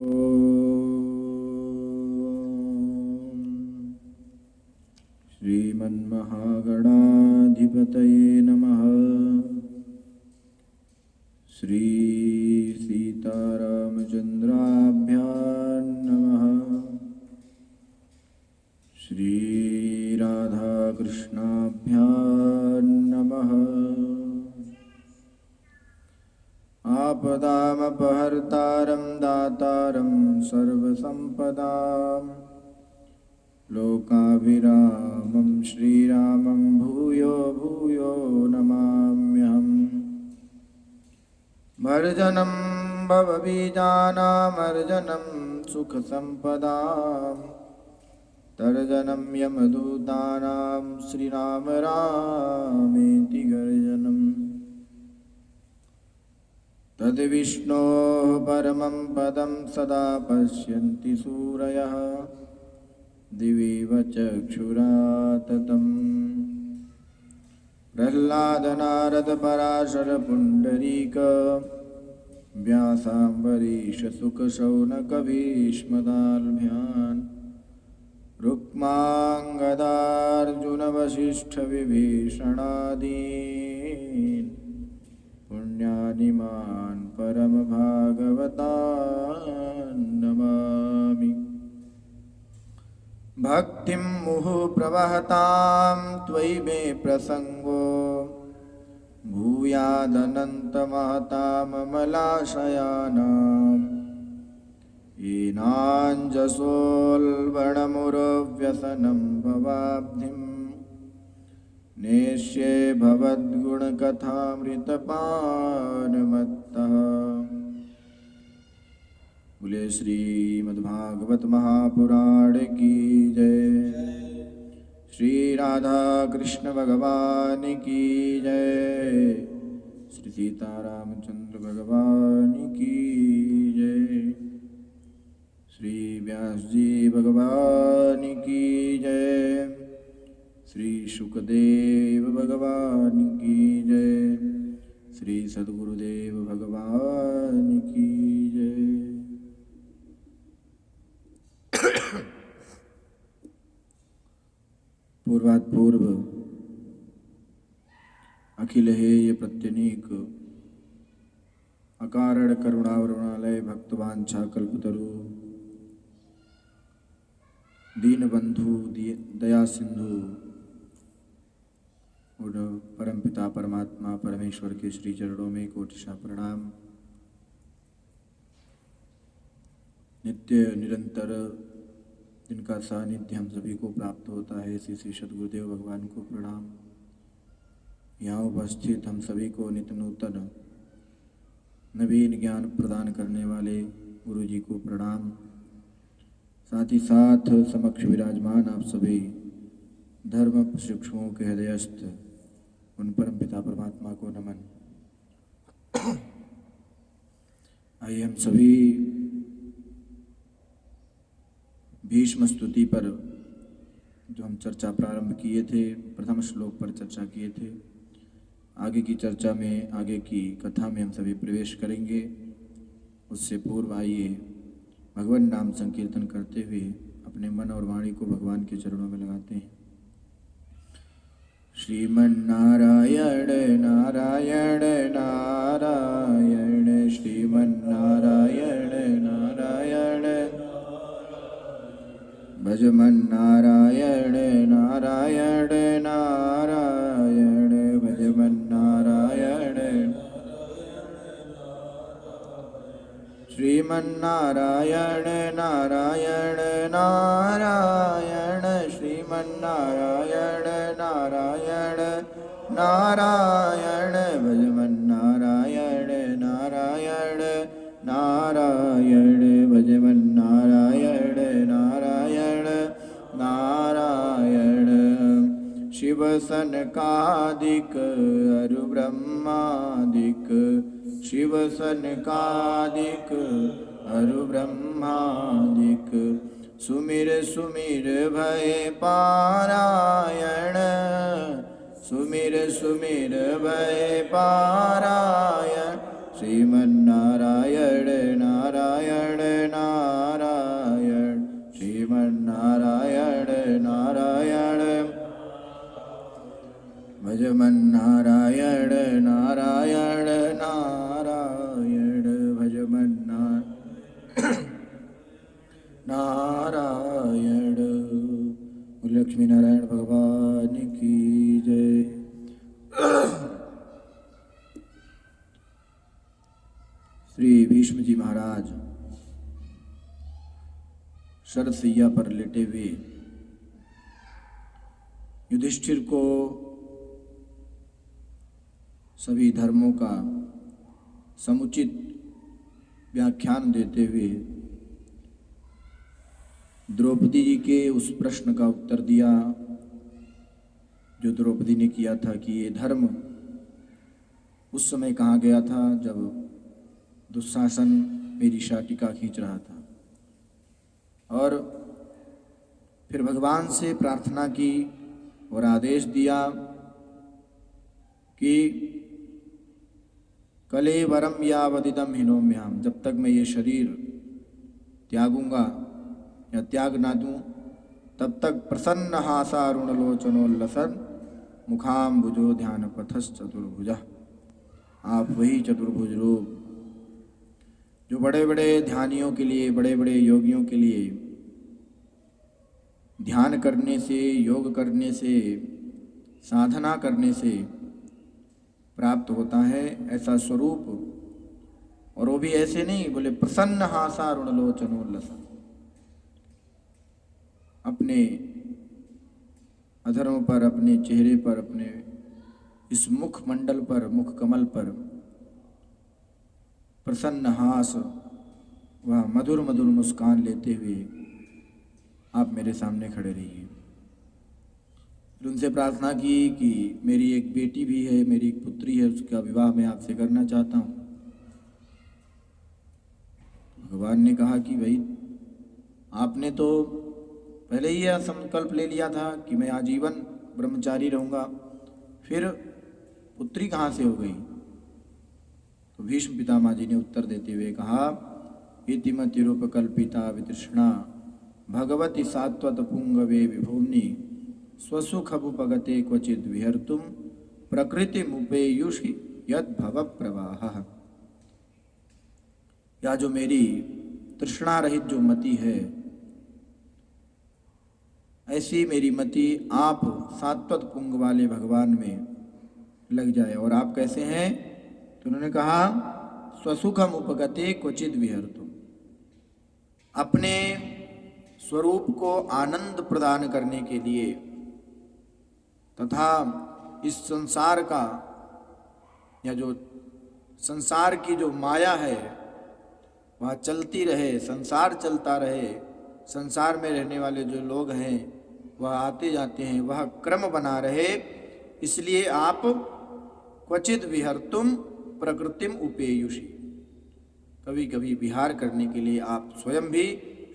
श्रीमन्महागणाधिपतये नमः। श्री सीतारामचन्द्राभ्यां नमः। श्री राधाकृष्णाभ्यां नमः। आपदामपहर्तारं दातारं सर्वसम्पदां लोकाभिरामं श्रीरामं भूयो भूयो नमाम्यहम्। भर्जनं भवबीजानामर्जनं सुखसम्पदां तर्जनं यमदूतानां श्रीराम रामेति गर्जनम्। तद्विष्णोः परमं पदं सदा पश्यन्ति सूरयः दिविव चक्षुराततं। प्रह्लादनारद पराशर पुण्डरीक व्यासाम्बरीश सुखशौनक भीष्मदाल्भ्यान् रुक्माङ्गदार्जुन वसिष्ठ विभीषणादीन् पुण्यानिमान् परमभागवतान् नमामि। भक्तिं मुहुः प्रवहतां त्वयि मे प्रसङ्गो भूयादनन्तमहताममलाशयानां येनाञ्जसोल्बणमुरव्यसनं भवाब्धिं नेष्ये भवद्गुणकथामृतपानमत्तः। बोले श्रीमद्भागवत महापुराण की जय। श्री राधा कृष्ण भगवान की जय। श्री सीतारामचंद्र भगवान की जय। श्री व्यास जी भगवान की जय। श्री शुकदेव भगवान की जय। श्री सद्गुरुदेव भगवान की जय। पूर्वात् पूर्व अखिल हेय प्रत्यनीक अकारण करुणावरुणालय भक्तवांछा कल्पतरु दीनबंधु दया सिंधु और परमपिता परमात्मा परमेश्वर के श्री चरणों में कोटिशा प्रणाम। नित्य निरंतर जिनका सानिध्य हम सभी को प्राप्त होता है, श्री श्री सद्गुरुदेव भगवान को प्रणाम। यहाँ उपस्थित हम सभी को नित्य नूतन नवीन ज्ञान प्रदान करने वाले गुरु जी को प्रणाम। साथ ही साथ समक्ष विराजमान आप सभी धर्म शिक्षुओं के हृदयस्थ उन परम पिता परमात्मा को नमन। आइए हम सभी भीष्म स्तुति पर जो हम चर्चा प्रारंभ किए थे, प्रथम श्लोक पर चर्चा किए थे, आगे की चर्चा में, आगे की कथा में हम सभी प्रवेश करेंगे। उससे पूर्व आइए भगवान नाम संकीर्तन करते हुए अपने मन और वाणी को भगवान के चरणों में लगाते हैं। श्रीमन्नारायण नारायण नारायण श्रीमन्नारायण नारायण भजमन्नारायण नारायण नारायण भजमन्नारायण श्रीमन्नारायण नारायण नारायण श्रीमन्नारायण नारायण नारायण भजमन्नारायण नारायण नारायण भजमन्नारायण नारायण नारायण। शिव सनकादिक अरु ब्रह्मादिक शिव सनकादिक अरु ब्रह्मादिक सुमिर सुमिर भय पारायण सुमिर सुमिर भय पारायण श्रीमन्नारायण नारायण नारायण श्रीमन्नारायण नारायण भजमन्नारायण नारायण नारायण नारायण। लक्ष्मी नारायण भगवान की जय। श्री भीष्म जी महाराज शरशैया पर लेटे हुए युधिष्ठिर को सभी धर्मों का समुचित व्याख्यान देते हुए द्रौपदी जी के उस प्रश्न का उत्तर दिया जो द्रौपदी ने किया था कि ये धर्म उस समय कहाँ गया था जब दुशासन मेरी शाटिका खींच रहा था। और फिर भगवान से प्रार्थना की और आदेश दिया कि कलेवरम यावदिदम हिनोम्याम, जब तक मैं ये शरीर त्यागूंगा या त्याग ना दूं तब तक प्रसन्न हासारुणलोचनोल्लसन मुखाम्बुजो ध्यान पथस चतुर्भुजा। आप वही चतुर्भुज रूप जो बड़े बड़े ध्यानियों के लिए, बड़े बड़े योगियों के लिए ध्यान करने से, योग करने से, साधना करने से प्राप्त होता है, ऐसा स्वरूप। और वो भी ऐसे नहीं, बोले प्रसन्न हासारुणलोचनोल्लसन, अपने अधरों पर, अपने चेहरे पर, अपने इस मुख मंडल पर, मुख कमल पर प्रसन्न हास, वह मधुर मधुर मुस्कान लेते हुए आप मेरे सामने खड़े रहिए। उनसे प्रार्थना की कि मेरी एक बेटी भी है, मेरी एक पुत्री है, उसका विवाह मैं आपसे करना चाहता हूँ। भगवान ने कहा कि भाई आपने तो पहले ही यह संकल्प ले लिया था कि मैं आजीवन ब्रह्मचारी रहूँगा, फिर पुत्री कहाँ से हो गई? तो भीष्म पितामह जी ने उत्तर देते हुए कहा, इतिमतिरूपकल्पिता वितृष्णा भगवती सात्वत पुंगवे विभूम्नि स्वसुखमुपगते क्वचिद विहर्तुम प्रकृति मुपेयुषि यद भव प्रवाह। या जो मेरी तृष्णा रहित जो मति है, ऐसी मेरी मति आप सात्वत पुंग वाले भगवान में लग जाए। और आप कैसे हैं? तो उन्होंने कहा स्वसुखम उपगते क्वचिद विहर्तुम, अपने स्वरूप को आनंद प्रदान करने के लिए तथा इस संसार का या जो संसार की जो माया है वह चलती रहे, संसार चलता रहे, संसार में रहने वाले जो लोग हैं वह आते जाते हैं, वह क्रम बना रहे, इसलिए आप क्वचित विहर्तुम प्रकृतिम उपेयुषि, कभी कभी विहार करने के लिए आप स्वयं भी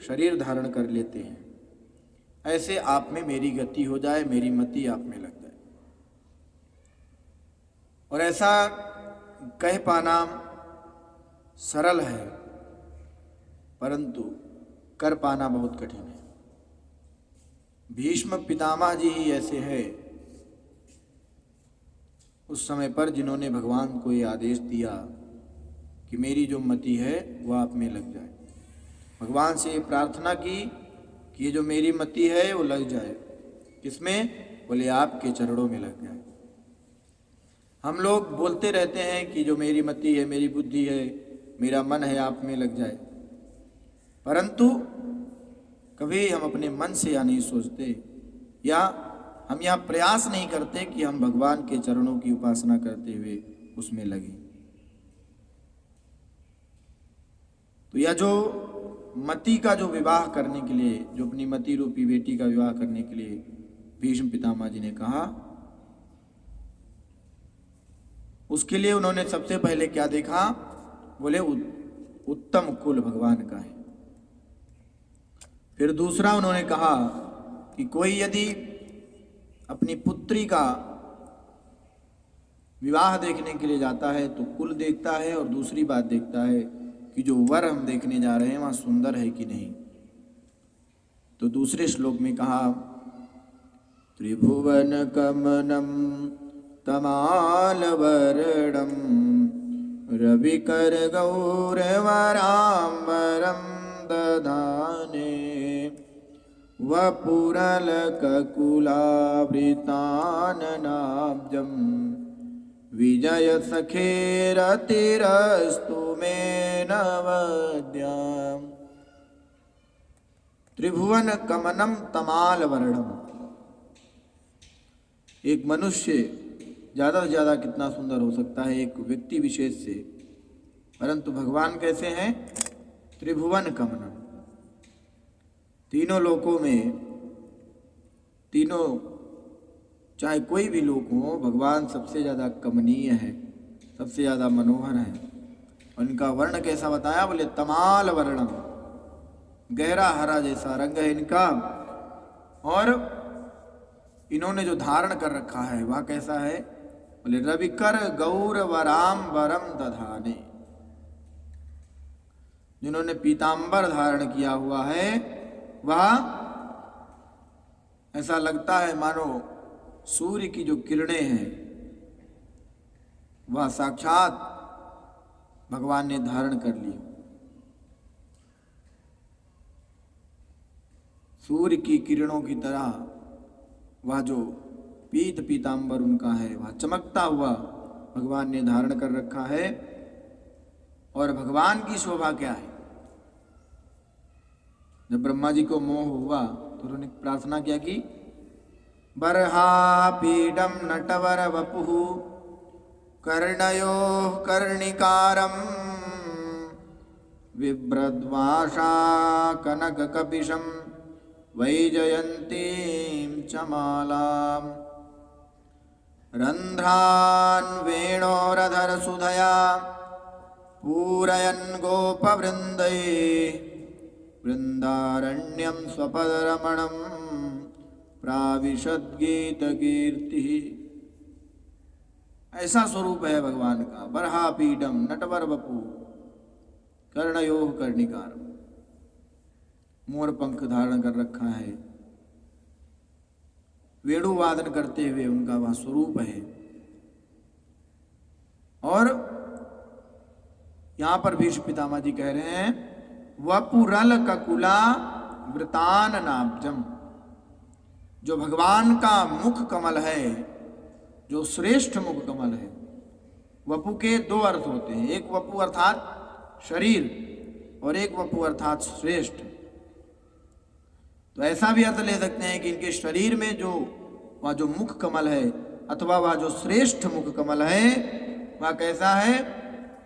शरीर धारण कर लेते हैं। ऐसे आप में मेरी गति हो जाए, मेरी मति आप में लग जाए। और ऐसा कह पाना सरल है, परंतु कर पाना बहुत कठिन है। भीष्म पितामह जी ही ऐसे हैं उस समय पर जिन्होंने भगवान को ये आदेश दिया कि मेरी जो मति है वह आप में लग जाए। भगवान से ये प्रार्थना की कि ये जो मेरी मति है वो लग जाए। किसमें? बोले आपके चरणों में लग जाए। हम लोग बोलते रहते हैं कि जो मेरी मति है, मेरी बुद्धि है, मेरा मन है, आप में लग जाए, परंतु कभी हम अपने मन से या नहीं सोचते, या हम यह प्रयास नहीं करते कि हम भगवान के चरणों की उपासना करते हुए उसमें लगे। तो यह जो मति का जो विवाह करने के लिए, जो अपनी मति रूपी बेटी का विवाह करने के लिए भीष्म पितामह जी ने कहा, उसके लिए उन्होंने सबसे पहले क्या देखा? बोले उत्तम कुल भगवान का है। फिर दूसरा उन्होंने कहा कि कोई यदि अपनी पुत्री का विवाह देखने के लिए जाता है तो कुल देखता है और दूसरी बात देखता है कि जो वर हम देखने जा रहे हैं वहाँ सुंदर है कि नहीं। तो दूसरे श्लोक में कहा त्रिभुवन कमनम तमालवरणम रविकर गौरवराम्बरम दधाने वपुरलककुलावृताननाब्जं विजय सखेरतिरस्तु मे नवद्याम्। त्रिभुवन कमनम तमाल वर्णम, एक मनुष्य ज़्यादा से ज़्यादा कितना सुंदर हो सकता है एक व्यक्ति विशेष से, परंतु भगवान कैसे हैं? त्रिभुवन कमनम, तीनों लोकों में, तीनों चाहे कोई भी लोक हो, भगवान सबसे ज़्यादा कमनीय है, सबसे ज़्यादा मनोहर है। उनका वर्ण कैसा बताया? बोले तमाल वर्णम, गहरा हरा जैसा रंग है इनका, और इन्होंने जो धारण कर रखा है वह कैसा है? बोले रविकर गौरवराम वरम दधाने, जिन्होंने पीतांबर धारण किया हुआ है वह ऐसा लगता है मानो सूर्य की जो किरणें हैं वह साक्षात भगवान ने धारण कर ली। सूर्य की किरणों की तरह वह जो पीतांबर उनका है वह चमकता हुआ भगवान ने धारण कर रखा है। और भगवान की शोभा क्या है? जब ब्रह्मा जी को मोह हुआ तो उन्होंने प्रार्थना क्या की? बर्हापीडम नटवर वपुः कर्णयोः कर्णिकारं बिभ्रद्वाषा कनककपिशं वैजयन्तीं च मालाम् रन्ध्रान् वेणोरधरसुधया पूरयन् गोपवृन्दैः वृन्दारण्यं स्वपदरमणं प्राविशद्गीतकीर्तिः। ऐसा स्वरूप है भगवान का। बर्हापीडम नटवर वपु कर्णयोः कर्णिकारम, मोर पंख धारण कर रखा है, वेणु वादन करते हुए उनका वह स्वरूप है। और यहां पर भीष्म पितामह जी कह रहे हैं वपुरल ककुला वृतान नाब्जम, जो भगवान का मुख कमल है, जो श्रेष्ठ मुख कमल है। वपु के दो अर्थ होते हैं, एक वपु अर्थात शरीर और एक वपु अर्थात श्रेष्ठ। तो ऐसा भी अर्थ ले सकते हैं कि इनके शरीर में जो वह जो मुख कमल है अथवा वह जो श्रेष्ठ मुख कमल है वह कैसा है?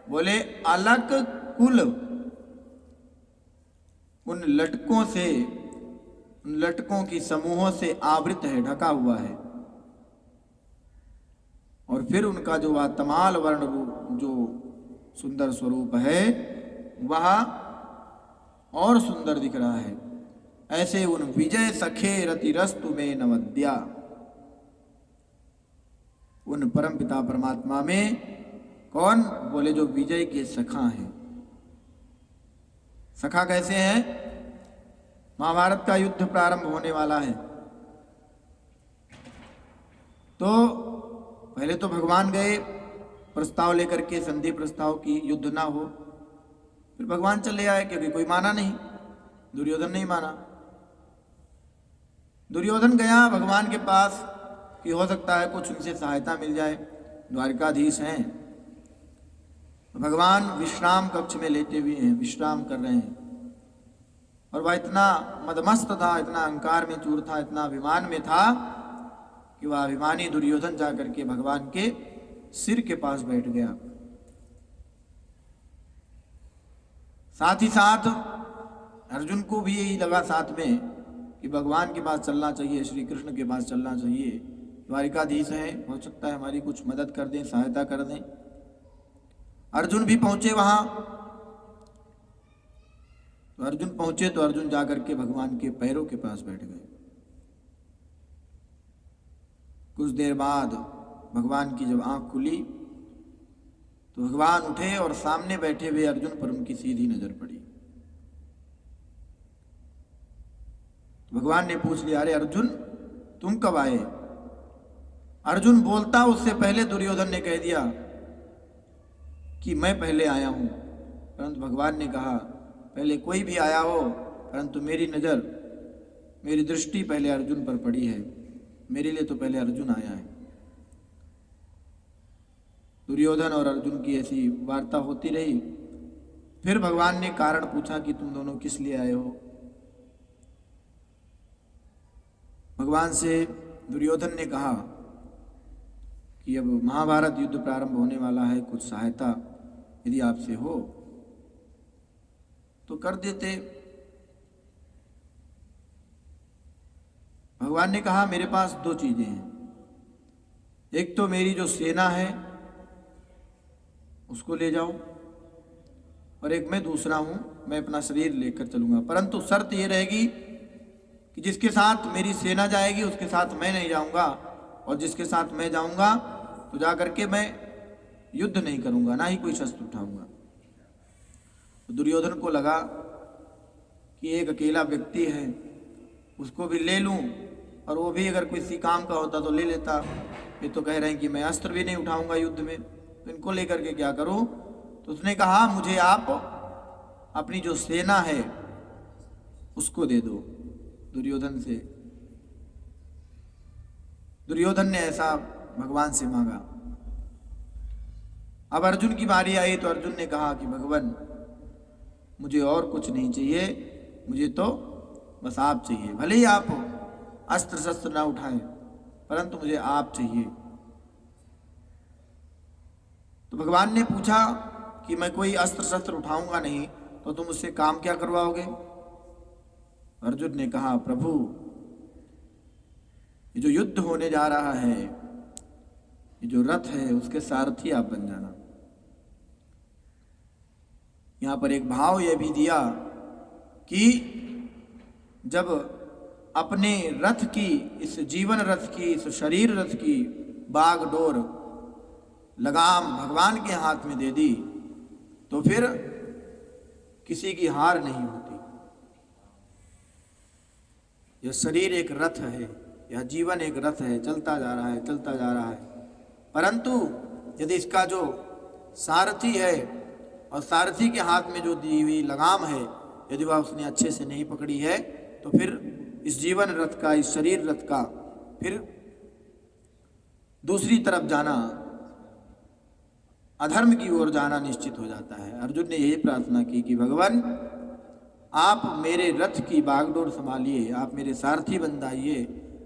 बोले अलक कुल, उन लटकों से, उन लटकों की समूहों से आवृत है, ढका हुआ है। और फिर उनका जो वह तमाल वर्ण रूप, जो सुंदर स्वरूप है वह और सुंदर दिख रहा है। ऐसे उन विजय सखे रतिरस्तु में नवद्या, उन परम पिता परमात्मा में कौन? बोले जो विजय के सखा हैं। सखा कैसे हैं? महाभारत का युद्ध प्रारंभ होने वाला है तो पहले तो भगवान गए प्रस्ताव लेकर के, संधि प्रस्ताव की युद्ध ना हो। फिर भगवान चले आए क्योंकि कोई माना नहीं, दुर्योधन नहीं माना। दुर्योधन गया भगवान के पास कि हो सकता है कुछ उनसे सहायता मिल जाए, द्वारकाधीश हैं। भगवान विश्राम कक्ष में लेटे हुए हैं, विश्राम कर रहे हैं। और वह इतना मदमस्त था, इतना अहंकार में चूर था, इतना अभिमान में था कि वह अभिमानी दुर्योधन जाकर के भगवान के सिर के पास बैठ गया। साथ ही साथ अर्जुन को भी यही लगा साथ में कि भगवान के पास चलना चाहिए, श्री कृष्ण के पास चलना चाहिए, द्वारिकाधीश हैं, हो सकता है हमारी कुछ मदद कर दें, सहायता कर दें। अर्जुन भी पहुंचे वहां। तो अर्जुन पहुंचे तो अर्जुन जाकर के भगवान के पैरों के पास बैठ गए। कुछ देर बाद भगवान की जब आंख खुली तो भगवान उठे और सामने बैठे हुए अर्जुन पर उनकी सीधी नजर पड़ी। तो भगवान ने पूछ लिया, अरे अर्जुन तुम कब आए? अर्जुन बोलता उससे पहले दुर्योधन ने कह दिया कि मैं पहले आया हूं। परंतु भगवान ने कहा, पहले कोई भी आया हो, परंतु मेरी नजर, मेरी दृष्टि पहले अर्जुन पर पड़ी है, मेरे लिए तो पहले अर्जुन आया है। दुर्योधन और अर्जुन की ऐसी वार्ता होती रही। फिर भगवान ने कारण पूछा कि तुम दोनों किस लिए आए हो। भगवान से दुर्योधन ने कहा कि अब महाभारत युद्ध प्रारंभ होने वाला है, कुछ सहायता यदि आपसे हो तो कर देते। भगवान ने कहा, मेरे पास दो चीजें हैं, एक तो मेरी जो सेना है उसको ले जाओ, और एक मैं दूसरा हूं, मैं अपना शरीर लेकर चलूंगा, परंतु शर्त यह रहेगी कि जिसके साथ मेरी सेना जाएगी उसके साथ मैं नहीं जाऊंगा, और जिसके साथ मैं जाऊंगा तो जाकर के मैं युद्ध नहीं करूंगा, ना ही कोई शस्त्र उठाऊंगा। तो दुर्योधन को लगा कि एक अकेला व्यक्ति है, उसको भी ले लूं, और वो भी अगर किसी काम का होता तो ले लेता। ये तो कह रहे हैं कि मैं अस्त्र भी नहीं उठाऊंगा युद्ध में, तो इनको लेकर के क्या करूं? तो उसने कहा, मुझे आप अपनी जो सेना है उसको दे दो दुर्योधन से। दुर्योधन ने ऐसा भगवान से मांगा। अब अर्जुन की बारी आई तो अर्जुन ने कहा कि भगवान मुझे और कुछ नहीं चाहिए, मुझे तो बस आप चाहिए, भले ही आप अस्त्र शस्त्र ना उठाएं, परंतु मुझे आप चाहिए। तो भगवान ने पूछा कि मैं कोई अस्त्र शस्त्र उठाऊंगा नहीं तो तुम उससे काम क्या करवाओगे? अर्जुन ने कहा, प्रभु ये जो युद्ध होने जा रहा है, ये जो रथ है, उसके सारथी आप बन जाना। यहां पर एक भाव यह भी दिया कि जब अपने रथ की, इस जीवन रथ की, इस शरीर रथ की बागडोर लगाम भगवान के हाथ में दे दी तो फिर किसी की हार नहीं होती। यह शरीर एक रथ है, यह जीवन एक रथ है, चलता जा रहा है, चलता जा रहा है, परंतु यदि इसका जो सारथी है और सारथी के हाथ में जो दी हुई लगाम है, यदि वह उसने अच्छे से नहीं पकड़ी है तो फिर इस जीवन रथ का, इस शरीर रथ का फिर दूसरी तरफ जाना, अधर्म की ओर जाना निश्चित हो जाता है। अर्जुन ने यही प्रार्थना की कि भगवान आप मेरे रथ की बागडोर संभालिए, आप मेरे सारथी बन जाइए,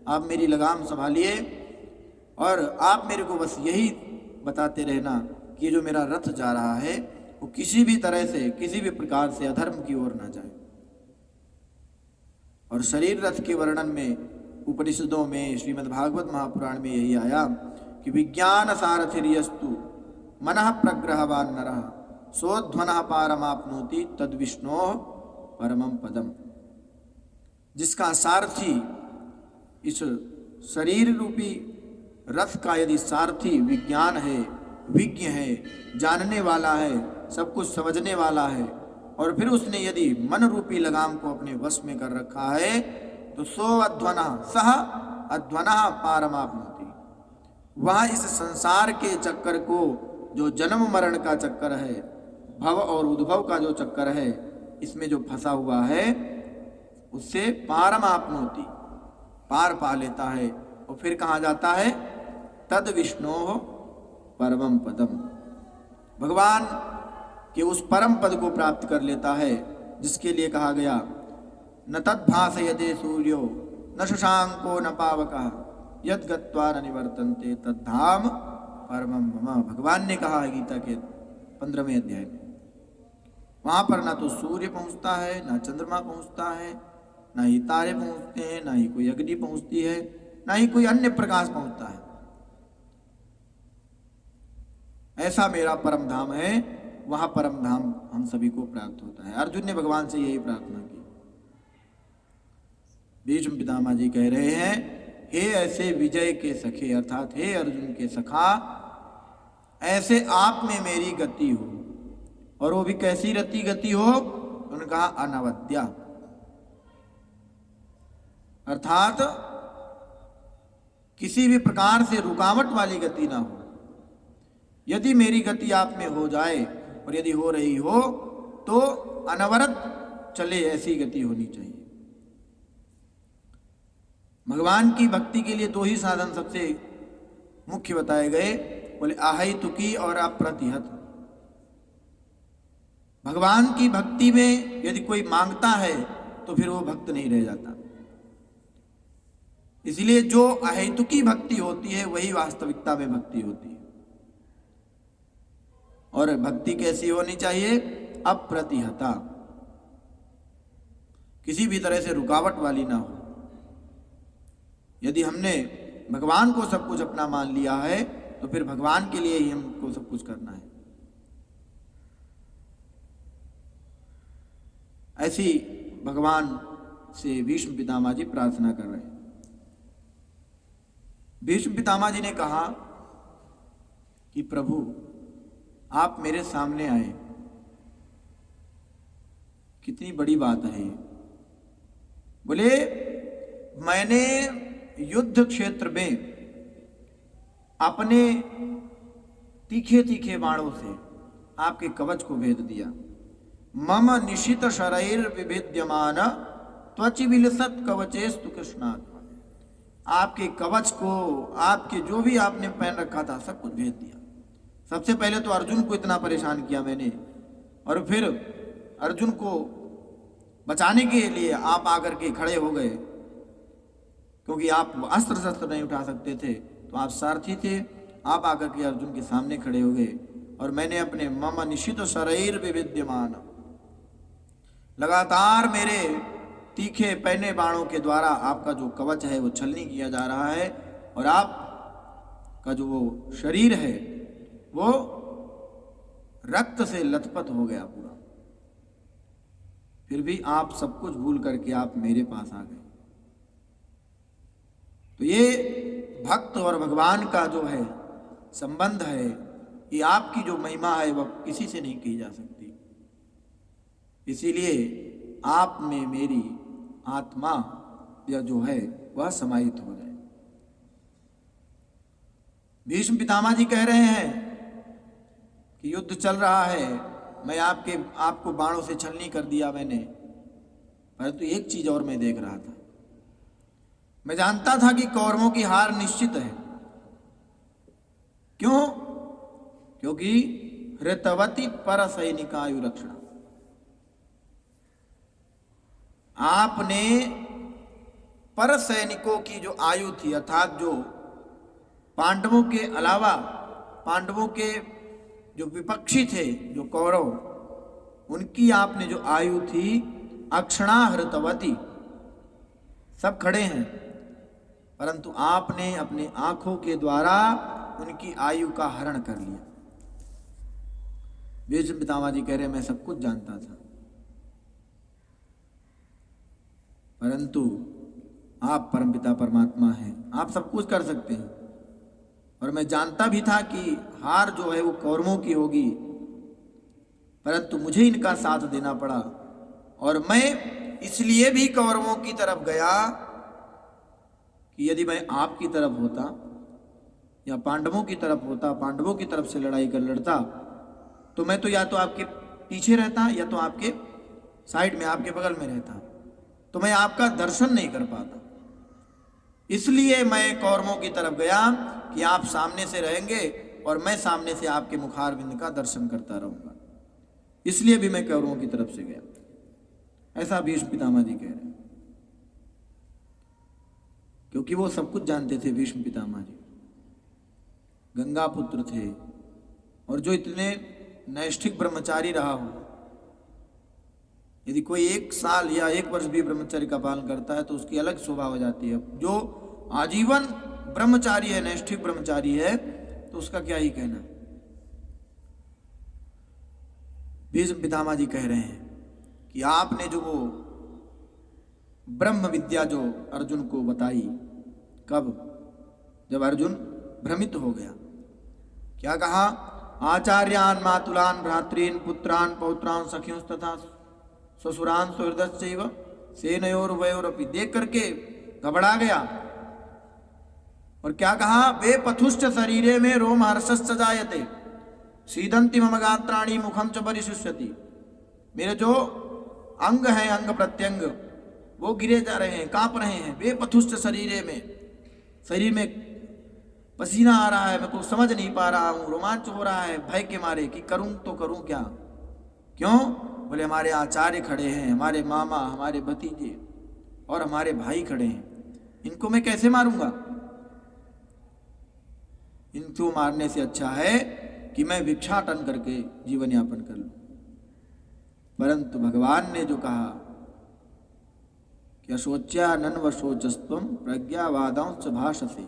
आप मेरी लगाम संभालिए, और आप मेरे को बस यही बताते रहना कि जो मेरा रथ जा रहा है वो किसी भी तरह से, किसी भी प्रकार से अधर्म की ओर ना जाए। और शरीर रथ के वर्णन में उपनिषदों में, श्रीमद् भागवत महापुराण में यही आया कि विज्ञान सारथिर्यस्तु मनः प्रग्रहवान नरः सोध्वनः पारमाप्नोति तद विष्णोः परमं पदम। जिसका सारथी, इस शरीर रूपी रथ का यदि सारथी विज्ञान है, विज्ञ है, जानने वाला है, सब कुछ समझने वाला है, और फिर उसने यदि मन रूपी लगाम को अपने वश में कर रखा है तो सो अध्वना सह अध्वना पारमाप्नोति। वह इस संसार के चक्कर को, जो जन्म मरण का चक्कर है, भव और उद्भव का जो चक्कर है, इसमें जो फंसा हुआ है उससे पारमाप्नोति, पार पा लेता है। और फिर कहाँ जाता है? तद विष्णोः परमं पदम, भगवान के उस परम पद को प्राप्त कर लेता है, जिसके लिए कहा गया न तद्भासयते सूर्यो न शशांको न पावकः यद् गत्वा न निवर्तन्ते तद्धाम परमं मम। भगवान ने कहा है गीता के 15वें अध्याय में, वहां पर ना तो सूर्य पहुंचता है, ना चंद्रमा पहुंचता है, ना ही तारे पहुंचते हैं, ना ही कोई अग्नि पहुंचती है, ना ही कोई अन्य प्रकाश पहुंचता है। ऐसा मेरा परम धाम है, वहां परम धाम हम सभी को प्राप्त होता है। अर्जुन ने भगवान से यही प्रार्थना की। भीष्म पितामह जी कह रहे हैं, हे ऐसे विजय के सखे, अर्थात हे अर्जुन के सखा, ऐसे आप में मेरी गति हो। और वो भी कैसी रति गति हो? उन्होंने कहा अनवद्या, अर्थात किसी भी प्रकार से रुकावट वाली गति ना हो। यदि मेरी गति आप में हो जाए, और यदि हो रही हो, तो अनवरत चले, ऐसी गति होनी चाहिए। भगवान की भक्ति के लिए दो ही साधन सबसे मुख्य बताए गए, बोले अहेतुकी और अप्रतिहत। भगवान की भक्ति में यदि कोई मांगता है तो फिर वो भक्त नहीं रह जाता। इसलिए जो अहेतुकी भक्ति होती है वही वास्तविकता में भक्ति होती है। और भक्ति कैसी होनी चाहिए? अप्रतिहता, किसी भी तरह से रुकावट वाली ना हो। यदि हमने भगवान को सब कुछ अपना मान लिया है तो फिर भगवान के लिए ही हमको सब कुछ करना है। ऐसी भगवान से भीष्म पितामह जी प्रार्थना कर रहे हैं। भीष्म पितामह जी ने कहा कि प्रभु आप मेरे सामने आए, कितनी बड़ी बात है ये। बोले मैंने युद्ध क्षेत्र में अपने तीखे तीखे बाणों से आपके कवच को भेद दिया। मम निशित शरीर विभेद्यमान त्वचि विलसत कवचेस्तु कृष्णात्। आपके कवच को, आपके जो भी आपने पहन रखा था, सब कुछ भेद दिया। सबसे पहले तो अर्जुन को इतना परेशान किया मैंने, और फिर अर्जुन को बचाने के लिए आप आकर के खड़े हो गए, क्योंकि आप अस्त्र शस्त्र नहीं उठा सकते थे, तो आप सारथी थे। आप आकर के अर्जुन के सामने खड़े हो गए, और मैंने अपने मम निशित शरीर विविद्यमान, लगातार मेरे तीखे पहने बाणों के द्वारा आपका जो कवच है वो छलनी किया जा रहा है, और आप का जो वो शरीर है वो रक्त से लथपथ हो गया पूरा। फिर भी आप सब कुछ भूल करके आप मेरे पास आ गए। तो ये भक्त और भगवान का जो है संबंध है, ये आपकी जो महिमा है वह किसी से नहीं की जा सकती। इसीलिए आप में मेरी आत्मा या जो है वह समाहित हो जाए। भीष्म पितामह जी कह रहे हैं कि युद्ध चल रहा है, मैं आपको बाणों से छलनी कर दिया मैंने, परंतु एक चीज और मैं देख रहा था। मैं जानता था कि कौरवों की हार निश्चित है। क्यों? क्योंकि हृतवती पर सैनिकायु रक्षणा, आपने पर सैनिकों की जो आयु थी, अर्थात जो पांडवों के अलावा पांडवों के जो विपक्षी थे, जो कौरव, उनकी आपने जो आयु थी अक्षणा हृतवती, सब खड़े हैं, परंतु आपने अपने आंखों के द्वारा उनकी आयु का हरण कर लिया। भीष्म पितामह जी कह रहे मैं सब कुछ जानता था, परंतु आप परमपिता परमात्मा हैं, आप सब कुछ कर सकते हैं। और मैं जानता भी था कि हार जो है वो कौरवों की होगी, परंतु मुझे इनका साथ देना पड़ा। और मैं इसलिए भी कौरवों की तरफ गया कि यदि मैं आपकी तरफ होता या पांडवों की तरफ होता, पांडवों की तरफ से लड़ाई कर लड़ता, तो मैं तो या तो आपके पीछे रहता या तो आपके साइड में, आपके बगल में रहता, तो मैं आपका दर्शन नहीं कर पाता। इसलिए मैं कौरवों की तरफ गया कि आप सामने से रहेंगे और मैं सामने से आपके मुखारविंद का दर्शन करता रहूंगा। इसलिए भी मैं कौरवों की तरफ से गया। ऐसा भीष्म पितामह जी कह रहे हैं, क्योंकि वो सब कुछ जानते थे। भीष्म पितामह जी गंगा पुत्र थे, और जो इतने नैष्ठिक ब्रह्मचारी रहा हो, यदि कोई 1 साल या 1 वर्ष भी ब्रह्मचर्य का पालन करता है तो उसकी अलग शोभा हो जाती है। जो आजीवन ब्रह्मचारी है, नैष्ठिक ब्रह्मचारी है, तो उसका क्या ही कहना। भीष्म पितामह जी कह रहे हैं कि आपने जो वो ब्रह्म विद्या जो अर्जुन को बताई, कब? जब अर्जुन भ्रमित हो गया। क्या कहा? आचार्यान मातुलान भ्रातॄन पुत्रान पौत्रान सखियों तथा ससुरान सुहृदश्चैव सेनयोरुभयोरपि। देख करके घबरा गया। और क्या कहा? वे पथुश्च शरीरे में रोम हर्षश्च जायते सीदंति मम गात्राणि मुखम च परिशुष्यति। मेरे जो अंग हैं, अंग प्रत्यंग, वो गिरे जा रहे हैं, कांप रहे हैं। वे पथुश्च शरीरे में, शरीर में पसीना आ रहा है, मैं कुछ समझ नहीं पा रहा हूँ, रोमांच हो रहा है भय के मारे कि करूँ तो करूँ क्या। क्यों? बोले हमारे आचार्य खड़े हैं, हमारे मामा, हमारे भतीजे और हमारे भाई खड़े हैं, इनको मैं कैसे मारूंगा? इनको मारने से अच्छा है कि मैं भिक्षाटन करके जीवन यापन कर लूं। परंतु भगवान ने जो कहा कि अशोच्या नन्व शोचस्त्वम प्रज्ञावादांश्च भाषसे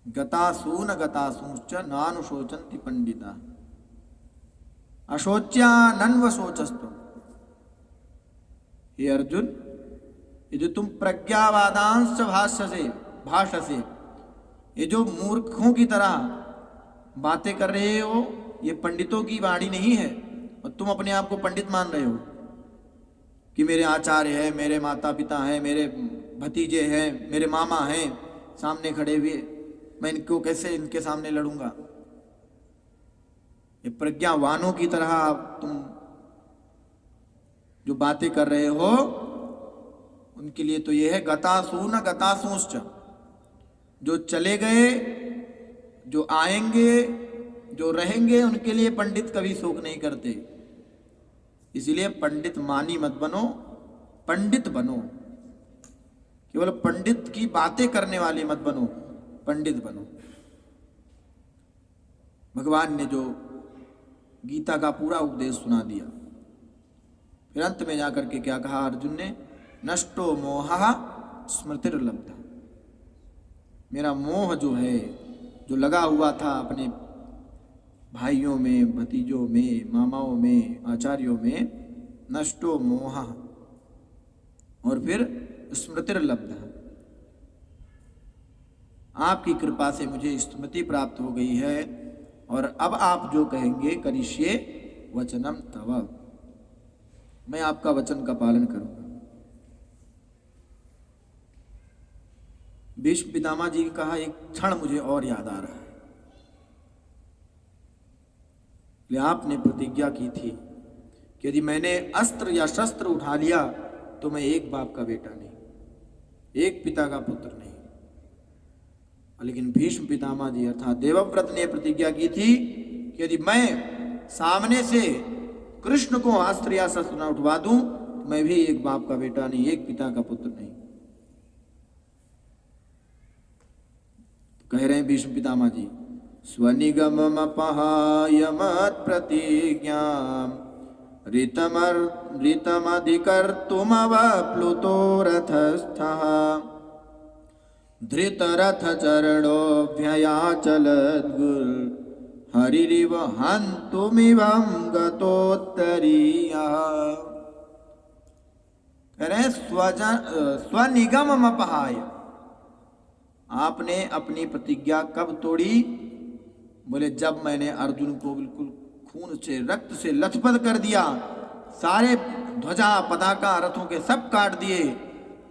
गतासून गतासूंश्च नानुशोचन्ति पंडिता। अशोच्या नन्व शोचस्त्वम, हे अर्जुन, ये जो तुम प्रज्ञावादांश्च भाषसे, ये जो मूर्खों की तरह बातें कर रहे हो, ये पंडितों की वाणी नहीं है। और तुम अपने आप को पंडित मान रहे हो कि मेरे आचार्य है, मेरे माता पिता हैं, मेरे भतीजे हैं, मेरे मामा हैं सामने खड़े हुए, मैं इनको कैसे इनके सामने लड़ूंगा। ये प्रज्ञावानों की तरह तुम जो बातें कर रहे हो, उनके लिए तो ये है गतासून गतासूंश्च, जो चले गए, जो आएंगे, जो रहेंगे, उनके लिए पंडित कभी शोक नहीं करते। इसलिए पंडित मानी मत बनो, पंडित बनो। केवल पंडित की बातें करने वाले मत बनो, पंडित बनो। भगवान ने जो गीता का पूरा उपदेश सुना दिया, फिर अंत में जाकर के क्या कहा अर्जुन ने? नष्टो मोहः स्मृतिर्लब्धा। मेरा मोह जो है, जो लगा हुआ था अपने भाइयों में, भतीजों में, मामाओं में, आचार्यों में, नष्टो मोह, और फिर स्मृतिर्लब्धा, आपकी कृपा से मुझे स्मृति प्राप्त हो गई है। और अब आप जो कहेंगे करिष्ये वचनम तव, मैं आपका वचन का पालन करूंगा। भीष्म पितामह जी ने कहा, एक क्षण मुझे और याद आ रहा है। आपने प्रतिज्ञा की थी कि यदि मैंने अस्त्र या शस्त्र उठा लिया तो मैं एक बाप का बेटा नहीं, एक पिता का पुत्र नहीं। लेकिन भीष्म पितामह जी अर्थात देवव्रत ने प्रतिज्ञा की थी कि यदि मैं सामने से कृष्ण को अस्त्र या शस्त्र न उठवा दूं तो मैं भी एक बाप का बेटा नहीं, एक पिता का पुत्र नहीं। तो कह रहे हैं भीष्म पितामह जी, स्वनिगममपहाय मत्प्रतिज्ञां ऋतमधिकर्तुमवप्लुतो रथस्थः धृतरथचरणोऽभ्ययाचलद्गुर् हरिरिव हन्तुमिवं गतोत्तरीयः। कह रहे स्वनिगममपहाय, आपने अपनी प्रतिज्ञा कब तोड़ी? बोले जब मैंने अर्जुन को बिल्कुल खून से, रक्त से लथपथ कर दिया, सारे ध्वजा पताका रथों के सब काट दिए,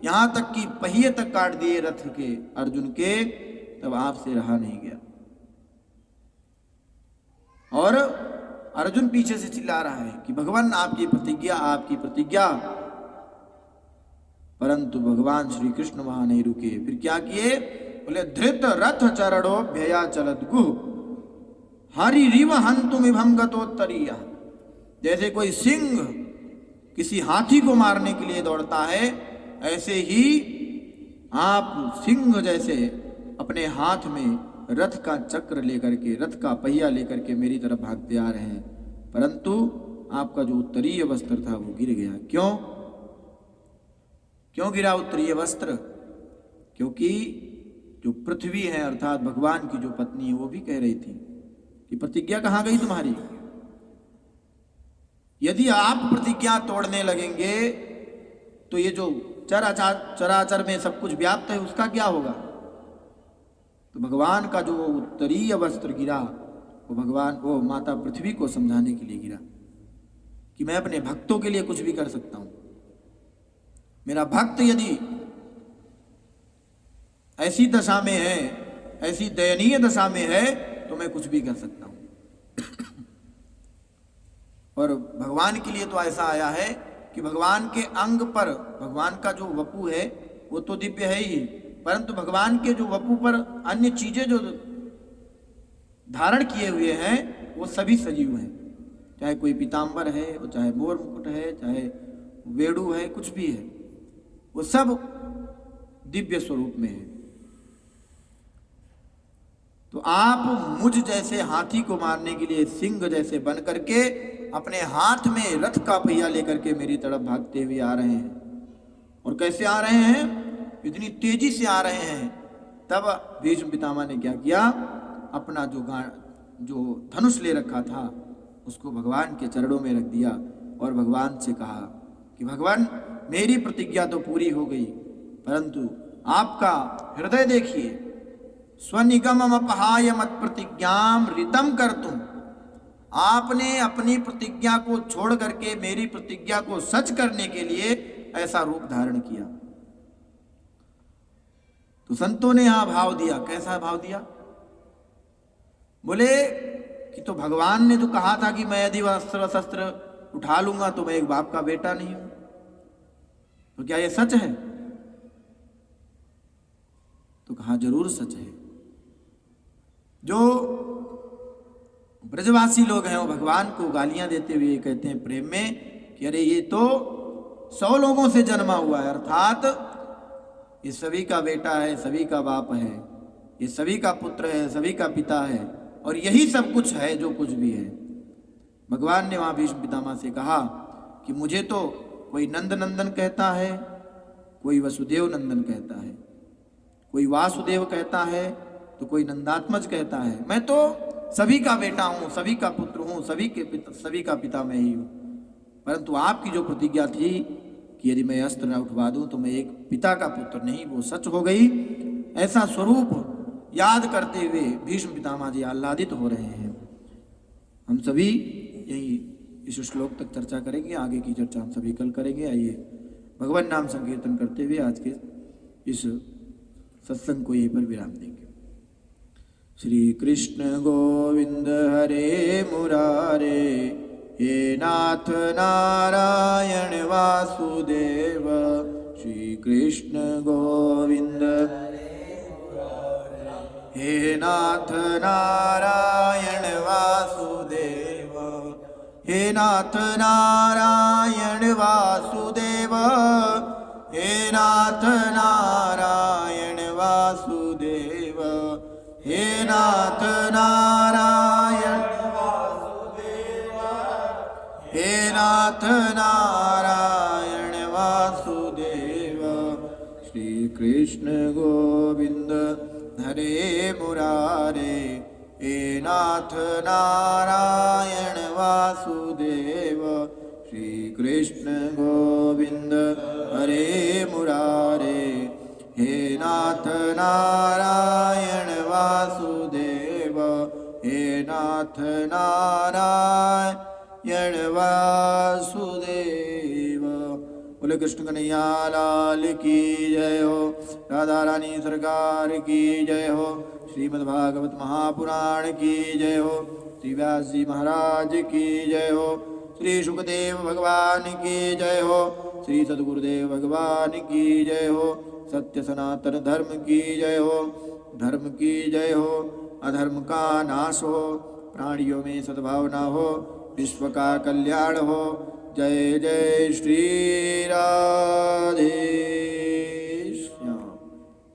यहां तक कि पहिए तक काट दिए रथ के अर्जुन के, तब आपसे रहा नहीं गया। और अर्जुन पीछे से चिल्ला रहा है कि भगवान आपकी प्रतिज्ञा, आपकी प्रतिज्ञा। परंतु भगवान श्री कृष्ण वहां नहीं रुके। फिर क्या किए? बोले धृत रथ चरणो भया चलत गुह हरिरिव हन्तुमिभं गतोत्तरीय। जैसे कोई सिंह किसी हाथी को मारने के लिए दौड़ता है, ऐसे ही आप सिंह जैसे अपने हाथ में रथ का चक्र लेकर के, रथ का पहिया लेकर के मेरी तरफ भागते आ रहे हैं। परंतु आपका जो उत्तरीय वस्त्र था वो गिर गया। क्यों? क्यों गिरा उत्तरीय वस्त्र? क्योंकि जो पृथ्वी है अर्थात भगवान की जो पत्नी है वो भी कह रही थी कि प्रतिज्ञा कहाँ गई तुम्हारी? यदि आप प्रतिज्ञा तोड़ने लगेंगे तो ये जो चराचर में सब कुछ व्याप्त है उसका क्या होगा? तो भगवान का जो उत्तरीय वस्त्र गिरा वो माता पृथ्वी को समझाने के लिए गिरा कि मैं अपने भक्तों के लिए कुछ भी कर सकता हूं। मेरा भक्त यदि ऐसी दशा में है, ऐसी दयनीय दशा में है, तो मैं कुछ भी कर सकता हूं। और भगवान के लिए तो ऐसा आया है कि भगवान के अंग पर भगवान का जो वपु है वो तो दिव्य है ही, परंतु भगवान के जो वपु पर अन्य चीजें जो धारण किए हुए हैं वो सभी सजीव हैं। चाहे कोई पीताम्बर है, वो चाहे मोर मुकुट है, चाहे वेणु है, कुछ भी है, वो सब दिव्य स्वरूप में है। तो आप मुझ जैसे हाथी को मारने के लिए सिंह जैसे बन करके अपने हाथ में रथ का पहिया लेकर के मेरी तरफ भागते हुए आ रहे हैं। और कैसे आ रहे हैं? इतनी तेजी से आ रहे हैं। तब भीष्म पितामह ने क्या किया? अपना जो धनुष ले रखा था उसको भगवान के चरणों में रख दिया और भगवान से कहा कि भगवान, मेरी प्रतिज्ञा तो पूरी हो गई, परंतु आपका हृदय देखिए, स्वनिगमम अपहाय मत प्रतिज्ञाम ऋतम कर तुम। आपने अपनी प्रतिज्ञा को छोड़ करके मेरी प्रतिज्ञा को सच करने के लिए ऐसा रूप धारण किया। तो संतों ने यहां भाव दिया। कैसा भाव दिया? बोले कि तो भगवान ने तो कहा था कि मैं यदि अस्त्र शस्त्र उठा लूंगा तो मैं एक बाप का बेटा नहीं हूं, तो क्या यह सच है? तो कहा जरूर सच है। जो ब्रजवासी लोग हैं वो भगवान को गालियां देते हुए कहते हैं प्रेम में कि अरे ये तो 100 लोगों से जन्मा हुआ है, अर्थात ये सभी का बेटा है, सभी का बाप है, ये सभी का पुत्र है, सभी का पिता है, और यही सब कुछ है जो कुछ भी है। भगवान ने वहां भीष्म पितामह से कहा कि मुझे तो कोई नंद नंदन कहता है, कोई वसुदेव नंदन कहता है, कोई वासुदेव कहता है, तो कोई नंदात्मज कहता है। मैं तो सभी का बेटा हूं, सभी का पुत्र हूं, सभी का पिता मैं ही हूं। परंतु आपकी जो प्रतिज्ञा थी कि यदि मैं अस्त्र न उठवा दूं तो मैं एक पिता का पुत्र नहीं, वो सच हो गई। ऐसा स्वरूप याद करते हुए भीष्म पितामह जी आह्लादित हो रहे हैं। हम सभी यही इस श्लोक तक चर्चा करेंगे, आगे की चर्चा हम सभी कल करेंगे। आइए भगवान नाम संकीर्तन करते हुए आज के इस सत्संग को यहीं पर विराम देंगे। श्री कृष्ण गोविंद हरे मुरारे, हे नाथ नारायण वासुदेव। श्री कृष्ण गोविंद हे नाथ नारायण वासुदेव, हे नाथ नारायण वासुदेव, हे नाथ नारायण वासुदेव, हे नाथ नारायण वासुदेव, हे नाथ नारायण वासुदेव। श्री कृष्ण गोविंद हरे मुरारे, हे नाथ नारायण वासुदेव। श्री कृष्ण गोविंद हरे मुरारे, हे नाथ नारायण वासुदेव, हे नाथ नारायण वासुदेव। बोले कृष्ण कन्हैया लाल की जय हो, राधा रानी सरकार की जय हो, श्रीमद्भागवत महापुराण की जय हो, श्री व्यास जी महाराज की जय हो, श्री सुखदेव भगवान की जय हो, श्री सद्गुरुदेव भगवान की जय हो, सत्य सनातन धर्म की जय हो, धर्म की जय हो, अधर्म का नाश हो, प्राणियों में सद्भावना हो, विश्व का कल्याण हो। जय जय श्री राधे।